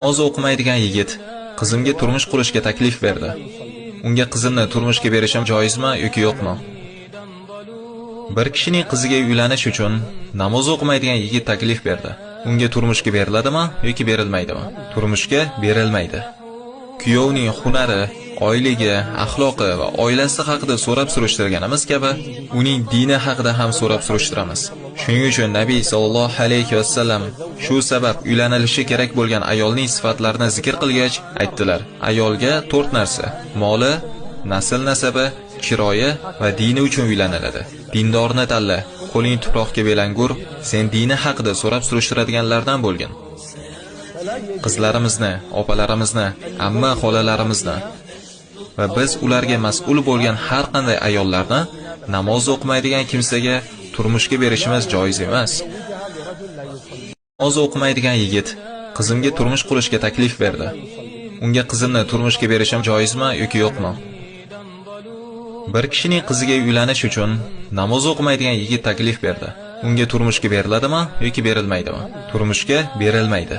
Namoz o'qimaydigan yigit qizimga turmush qurishga taklif berdi. Unga qizimni turmushga berishim joizmi yoki yo'qmi? Bir kishining qiziga uylanish uchun namoz o'qimaydigan yigit taklif berdi. Unga turmushga beriladimi yoki berilmaydimi? Turmushga berilmaydi. Kuyovning hunari, oyligi, axloqi va oilasi haqida so'rab surishtirganimiz kabi, uning dini haqida ham so'rab surishtiramiz. Shuning uchun Nabiy sallallohu alayhi vasallam shu sabab uylanilishi kerak bo'lgan ayolning sifatlarini zikr qilgach aytdilar: ayolga 4 narsa: moli, nasl nasabi, chiroyi va dini uchun uylaniladi. Dindorni tanla, qo'ling tuproqqa belangur, sen dini haqida so'rab surishtiradiganlardan bo'lgin. Qizlarimizni, opalarimizni, amma xolalarimizni va biz ularga mas'ul bo'lgan har qanday ayollarni namoz o'qimaydigan kimsaga turmushga berishimiz joiz emas. Namoz o'qimaydigan yigit qizimga turmush qurishga taklif berdi. Unga qizimni turmushga berishim joizmi yoki yo'qmi? Bir kishining qiziga uylanish uchun namoz o'qimaydigan yigit taklif berdi. Unga turmushga beriladimi yoki berilmaydimi? Turmushga berilmaydi.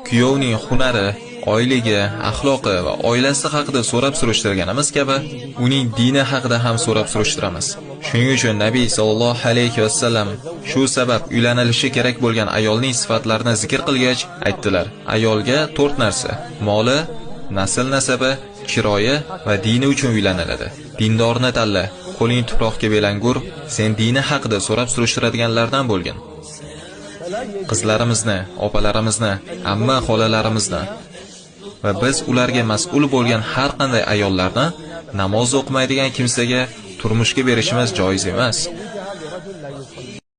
Kuyovning hunari, oyligi, axloqi va oilasi haqida so'rab surishtirganimiz kabi, uning dini haqida ham so'rab surishtiramiz. Shuning uchun Nabiy sallallohu alayhi vasallam shu sabab uylanilishi kerak bo'lgan ayolning sifatlarini zikr qilgach aytdilar: ayolga 4 narsa: moli, nasl nasabi, chiroyi va dini uchun uylaniladi. Dindorni tanla, qo'ling tuproqqa belangur, sen dini haqida so'rab surishtiradiganlardan bo'lgin. Qizlarimizni, opalarimizni, amma xolalarimizni va biz ularga mas'ul bo'lgan har qanday ayollarni namoz o'qimaydigan kimsaga turmushga berishimiz joiz emas.